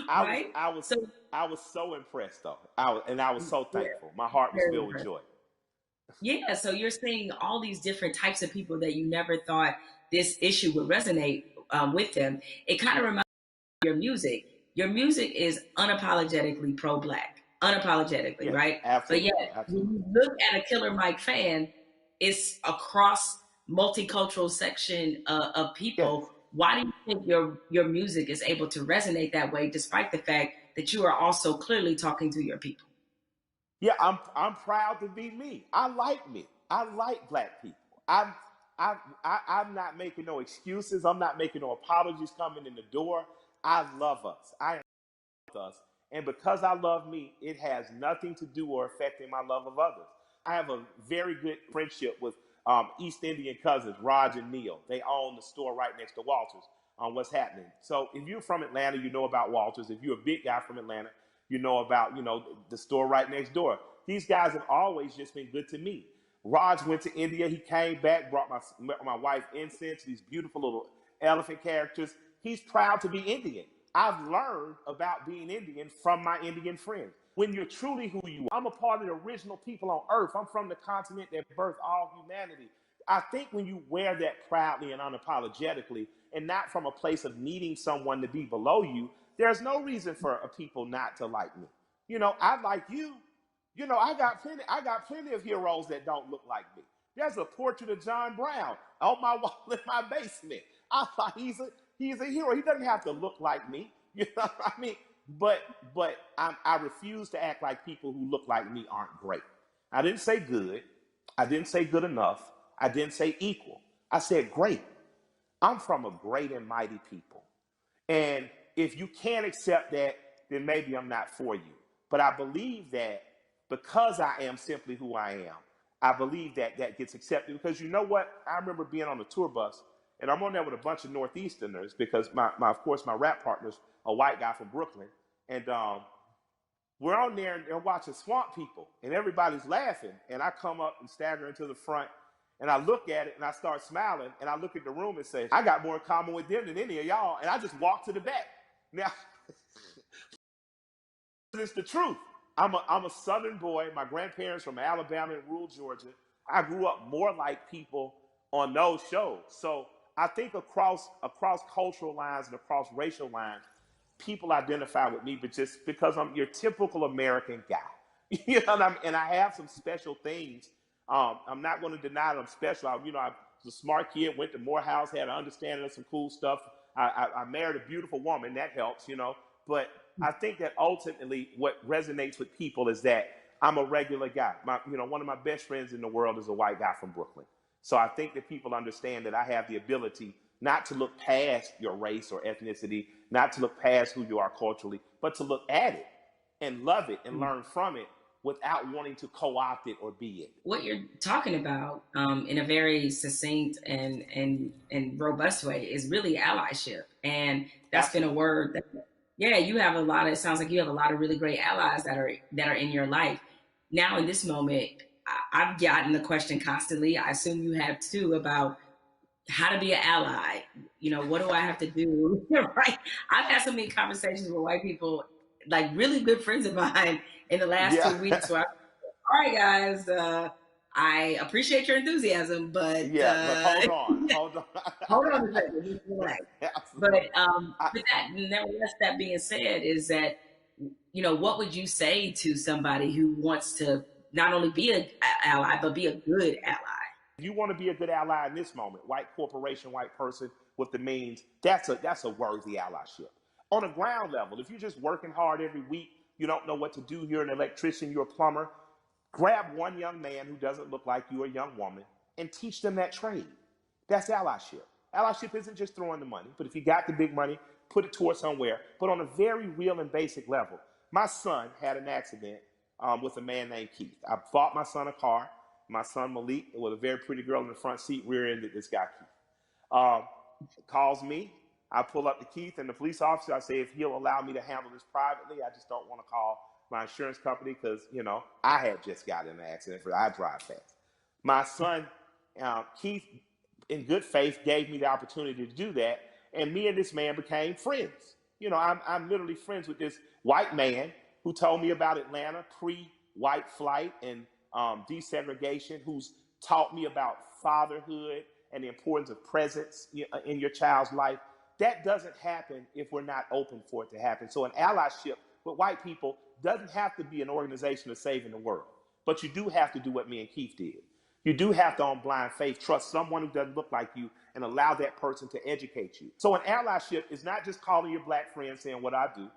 I was, right? I was, So I was so impressed though. I was so yeah, thankful. My heart was very filled with impressive. joy. Yeah, so you're seeing all these different types of people that you never thought this issue would resonate with them. It kind of reminds me of your music. Your music is unapologetically pro-black, unapologetically, Yes, right? But absolutely, yet, when absolutely. you look at a Killer Mike fan, it's across multicultural section of Yes. people. Why do you think your music is able to resonate that way, despite the fact that you are also clearly talking to your people? Yeah, I'm proud to be me. I like me. I like black people. I'm not making no excuses. I'm not making no apologies coming in the door. I love us. I am with us. And because I love me, it has nothing to do or affecting my love of others. I have a very good friendship with East Indian cousins, Raj and Neil. They own the store right next to Walters on what's happening. So if you're from Atlanta, you know about Walters. If you're a big guy from Atlanta, you know about, the store right next door. These guys have always just been good to me. Raj went to India. He came back, brought my wife incense, these beautiful little elephant characters. He's proud to be Indian. I've learned about being Indian from my Indian friends. When you're truly who you are, I'm a part of the original people on earth. I'm from the continent that birthed all humanity. I think when you wear that proudly and unapologetically, and not from a place of needing someone to be below you, there's no reason for a people not to like me. I like you. I got plenty of heroes that don't look like me. There's a portrait of John Brown on my wall in my basement. I thought he's a hero. He doesn't have to look like me. You know what I mean? But I refuse to act like people who look like me aren't great. I didn't say good. I didn't say good enough. I didn't say equal. I said great. I'm from a great and mighty people. And if you can't accept that, then maybe I'm not for you. But I believe that because I am simply who I am, I believe that that gets accepted. Because you know what? I remember being on a tour bus, and I'm on there with a bunch of Northeasterners because of course, my rap partner's a white guy from Brooklyn. And we're on there and they're watching Swamp People, and everybody's laughing. And I come up and stagger into the front, and I look at it and I start smiling, and I look at the room and say, I got more in common with them than any of y'all. And I just walk to the back. Now, it's the truth. I'm a Southern boy. My grandparents from Alabama and rural Georgia. I grew up more like people on those shows. So I think across cultural lines and across racial lines, people identify with me, but just because I'm your typical American guy. And I have some special things. I'm not going to deny that I'm special. I was a smart kid, went to Morehouse, had an understanding of some cool stuff. I married a beautiful woman, that helps. But I think that ultimately what resonates with people is that I'm a regular guy. One of my best friends in the world is a white guy from Brooklyn. So I think that people understand that I have the ability not to look past your race or ethnicity, not to look past who you are culturally, but to look at it and love it and learn from it without wanting to co-opt it or be it. What you're talking about in a very succinct and robust way is really allyship, and that's been a Absolutely. word that, yeah, you have a lot of, it sounds like you have a lot of really great allies that are in your life now. In this moment, I've gotten the question constantly, I assume you have too, about how to be an ally. What do I have to do? Right? I've had so many conversations with white people, like really good friends of mine, in the last Yeah. 2 weeks, where all right, guys, I appreciate your enthusiasm, but Yeah, but hold on. Hold on. hold on a second, just relax. But Absolutely. I, nevertheless, that being said, is that, what would you say to somebody who wants to not only be an ally but be a good ally? you want to be a good ally in this moment, white corporation, white person with the means, that's a worthy allyship. On a ground level, if you're just working hard every week, you don't know what to do, you're an electrician, you're a plumber, grab one young man who doesn't look like you, a young woman, and teach them that trade. That's allyship. Allyship isn't just throwing the money, but if you got the big money, put it towards somewhere. But on a very real and basic level, my son had an accident with a man named Keith. I bought my son a car. My son Malik, with a very pretty girl in the front seat, rear-ended this guy Keith. Um, Calls me. I pull up to Keith and the police officer. I say if he'll allow me to handle this privately, I just don't want to call my insurance company because I had just got in an accident. I drive fast. My son Keith, in good faith, gave me the opportunity to do that, and me and this man became friends. You know, I'm literally friends with this white man who told me about Atlanta pre-white flight and desegregation, who's taught me about fatherhood and the importance of presence in your child's life. That doesn't happen if we're not open for it to happen. So an allyship with white people doesn't have to be an organization of saving the world. But you do have to do what me and Keith did. You do have to, on blind faith, trust someone who doesn't look like you and allow that person to educate you. So an allyship is not just calling your black friend saying what I do.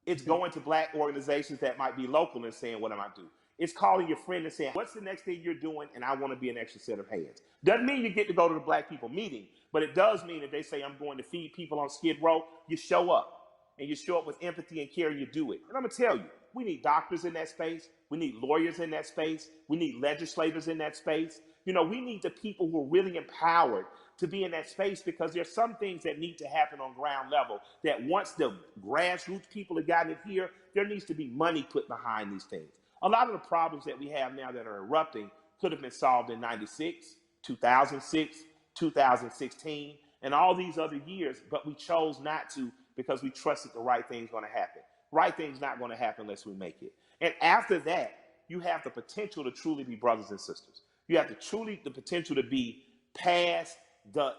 It's going to black organizations that might be local and saying, what am I do? It's calling your friend and saying, what's the next thing you're doing? And I want to be an extra set of hands. Doesn't mean you get to go to the black people meeting, but it does mean if they say, I'm going to feed people on Skid Row, you show up. And you show up with empathy and care, and you do it. And I'm going to tell you, we need doctors in that space. We need lawyers in that space. We need legislators in that space. You know, we need the people who are really empowered to be in that space, because there's some things that need to happen on ground level that once the grassroots people have gotten it here, there needs to be money put behind these things. A lot of the problems that we have now that are erupting could have been solved in 96, 2006, 2016, and all these other years, but we chose not to because we trusted the right thing's going to happen. Right thing's not going to happen unless we make it. And after that, you have the potential to truly be brothers and sisters. You have the potential to be past the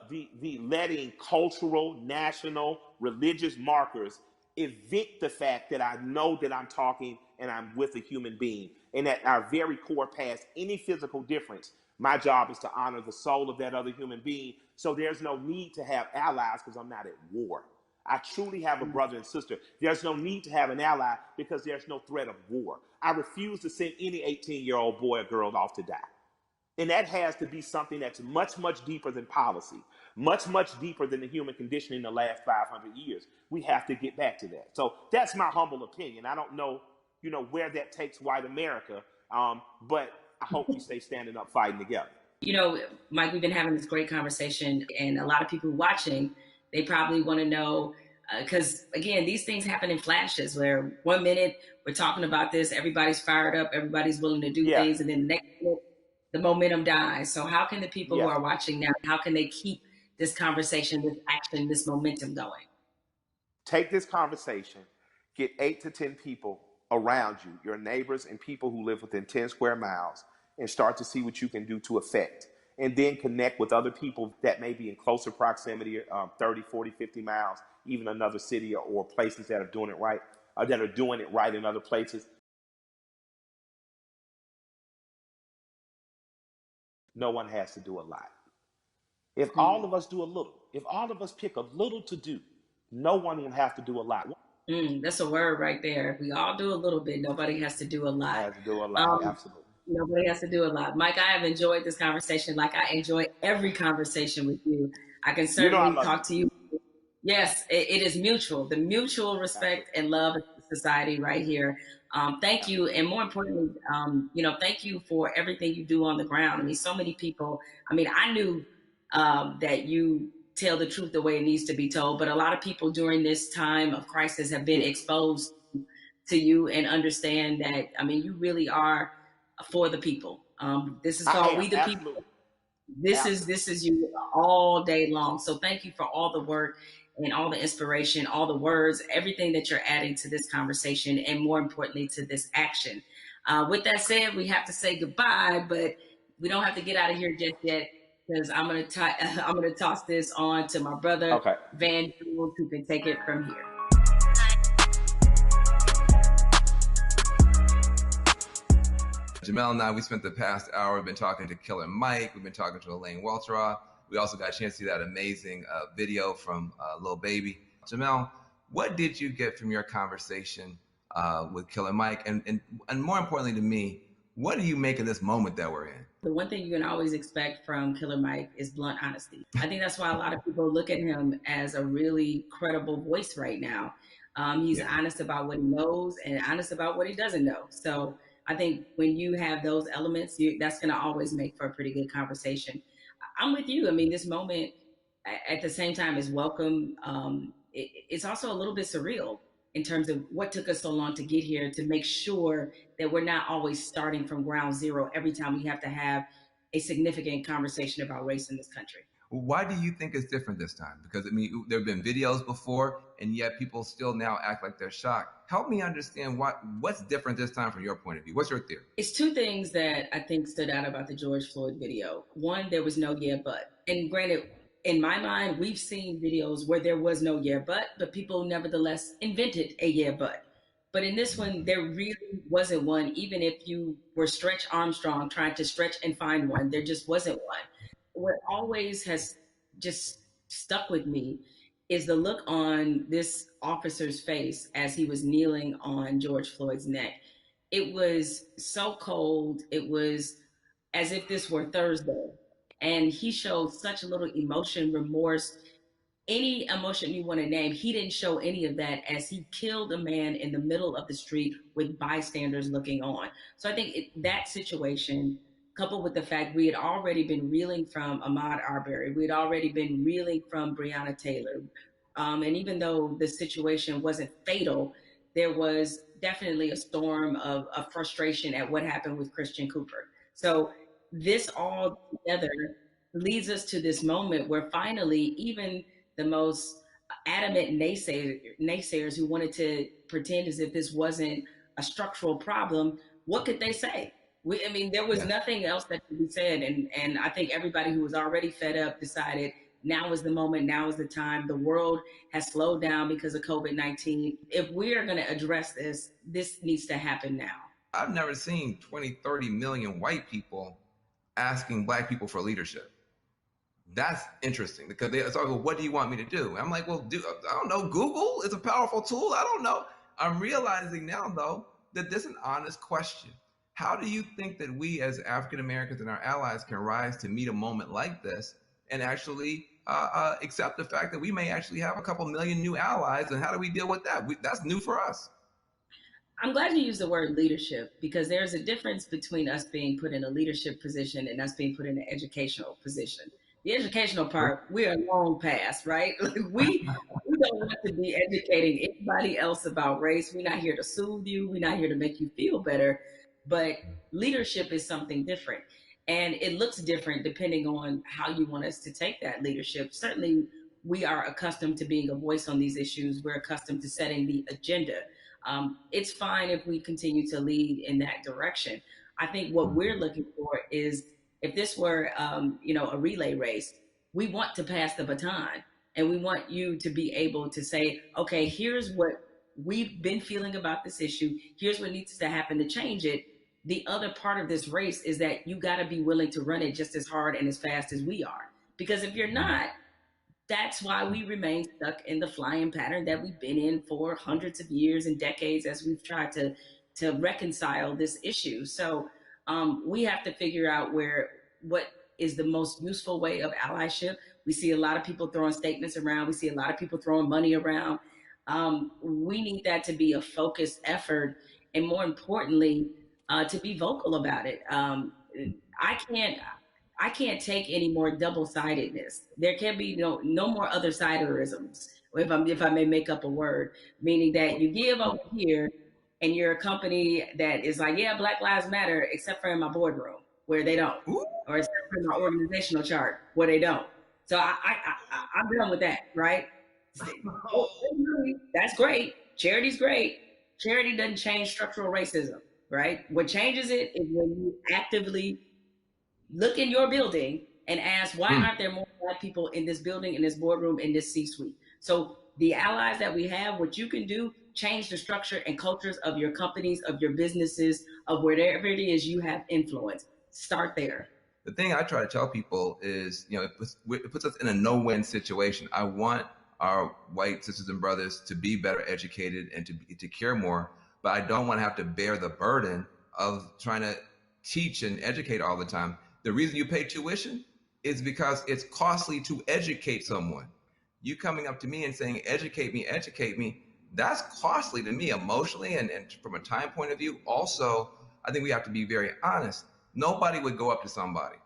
letting cultural, national, religious markers evict the fact that I know that I'm talking and I'm with a human being, and at our very core, past any physical difference, my job is to honor the soul of that other human being. So there's no need to have allies because I'm not at war. I truly have a brother and sister. There's no need to have an ally because there's no threat of war. I refuse to send any 18-year-old boy or girl off to die. And that has to be something that's much, much deeper than policy, much, much deeper than the human condition in the last 500 years. We have to get back to that. So that's my humble opinion. I don't know, where that takes white America, but I hope we stay standing up, fighting together. Mike, we've been having this great conversation, and a lot of people watching, they probably want to know, because again, these things happen in flashes where 1 minute we're talking about this, everybody's fired up, everybody's willing to do things, and then the next minute, the momentum dies. So how can the people who are watching now, how can they keep this conversation, this action, this momentum going? Take this conversation, get 8 to 10 people around you, your neighbors and people who live within 10 square miles, and start to see what you can do to affect. And then connect with other people that may be in closer proximity, 30, 40, 50 miles, even another city or places that are doing it right, or that are doing it right in other places. No one has to do a lot. If all of us do a little, if all of us pick a little to do, no one will have to do a lot. That's a word right there. If we all do a little bit, nobody has to do a lot. Has to do a lot, absolutely. Nobody has to do a lot. Mike, I have enjoyed this conversation like I enjoy every conversation with you. I can certainly talk to you. Yes, it is mutual. The mutual respect and love of society right here. Thank you. And more importantly, thank you for everything you do on the ground. I mean, so many people, I knew that you tell the truth the way it needs to be told, but a lot of people during this time of crisis have been exposed to you and understand that, you really are for the people. This is called We the People. This is you all day long. So thank you for all the work and all the inspiration, all the words, everything that you're adding to this conversation, and more importantly, to this action. With that said, we have to say goodbye, but we don't have to get out of here just yet, because I'm gonna toss this on to my brother, Van Jules, who can take it from here. Jamel and I, we spent the past hour, we've been talking to Killer Mike, we've been talking to Elaine Welteroth. We also got a chance to see that amazing video from Lil Baby. Jamel, what did you get from your conversation with Killer Mike? And more importantly to me, what do you make of this moment that we're in? The one thing you can always expect from Killer Mike is blunt honesty. I think that's why a lot of people look at him as a really credible voice right now. He's honest about what he knows and honest about what he doesn't know. So I think when you have those elements, that's going to always make for a pretty good conversation. I'm with you. This moment at the same time is welcome. It's also a little bit surreal in terms of what took us so long to get here, to make sure that we're not always starting from ground zero every time we have to have a significant conversation about race in this country. Why do you think it's different this time? Because I mean, there have been videos before, and yet people still now act like they're shocked. Help me understand what's different this time from your point of view. What's your theory? It's two things that I think stood out about the George Floyd video. One, there was no yeah, but. And granted, in my mind, we've seen videos where there was no yeah, but people nevertheless invented a yeah, but. But in this one, there really wasn't one. Even if you were Stretch Armstrong trying to stretch and find one, there just wasn't one. What always has just stuck with me is the look on this officer's face as he was kneeling on George Floyd's neck. It was so cold. It was as if this were Thursday. And he showed such little emotion, remorse, any emotion you want to name. He didn't show any of that as he killed a man in the middle of the street with bystanders looking on. So I think that situation, coupled with the fact we had already been reeling from Ahmaud Arbery, we had already been reeling from Breonna Taylor. And even though the situation wasn't fatal, there was definitely a storm of frustration at what happened with Christian Cooper. So this all together leads us to this moment where finally, even the most adamant naysayers who wanted to pretend as if this wasn't a structural problem, what could they say? I mean, there was nothing else that could be said. And I think everybody who was already fed up decided now is the moment, now is the time. The world has slowed down because of COVID-19. If we are going to address this, this needs to happen now. I've never seen 20, 30 million white people asking Black people for leadership. That's interesting because they start going, what do you want me to do? I'm like, well, I don't know. Google is a powerful tool. I don't know. I'm realizing now, though, that this is an honest question. How do you think that we as African Americans and our allies can rise to meet a moment like this and actually accept the fact that we may actually have a couple million new allies? And how do we deal with that? That's new for us. I'm glad you used the word leadership because there's a difference between us being put in a leadership position and us being put in an educational position. The educational part, we are long past, right? Like we don't want to be educating anybody else about race. We're not here to soothe you. We're not here to make you feel better. But leadership is something different. And it looks different depending on how you want us to take that leadership. Certainly, we are accustomed to being a voice on these issues. We're accustomed to setting the agenda. It's fine if we continue to lead in that direction. I think what we're looking for is if this were, a relay race, we want to pass the baton and we want you to be able to say, okay, here's what we've been feeling about this issue. Here's what needs to happen to change it. The other part of this race is that you got to be willing to run it just as hard and as fast as we are. Because if you're not, that's why we remain stuck in the flying pattern that we've been in for hundreds of years and decades as we've tried to reconcile this issue. So we have to figure out what is the most useful way of allyship. We see a lot of people throwing statements around. We see a lot of people throwing money around. We need that to be a focused effort, and more importantly, to be vocal about it. I can't take any more double-sidedness. There can be no more other-siderisms, if I may make up a word, meaning that you give over here and you're a company that is like, yeah, Black Lives Matter, except for in my boardroom where they don't, or except for in my organizational chart where they don't. So I'm done with that, right? That's great. Charity's great. Charity doesn't change structural racism, right? What changes it is when you actively look in your building and ask, why aren't there more Black people in this building, in this boardroom, in this C-suite? So the allies that we have, what you can do, change the structure and cultures of your companies, of your businesses, of wherever it is you have influence. Start there. The thing I try to tell people is, it puts us in a no-win situation. I want our white sisters and brothers to be better educated and to care more, but I don't want to have to bear the burden of trying to teach and educate all the time. The reason you pay tuition is because it's costly to educate someone. You coming up to me and saying, educate me, that's costly to me emotionally and from a time point of view. Also, I think we have to be very honest. Nobody would go up to somebody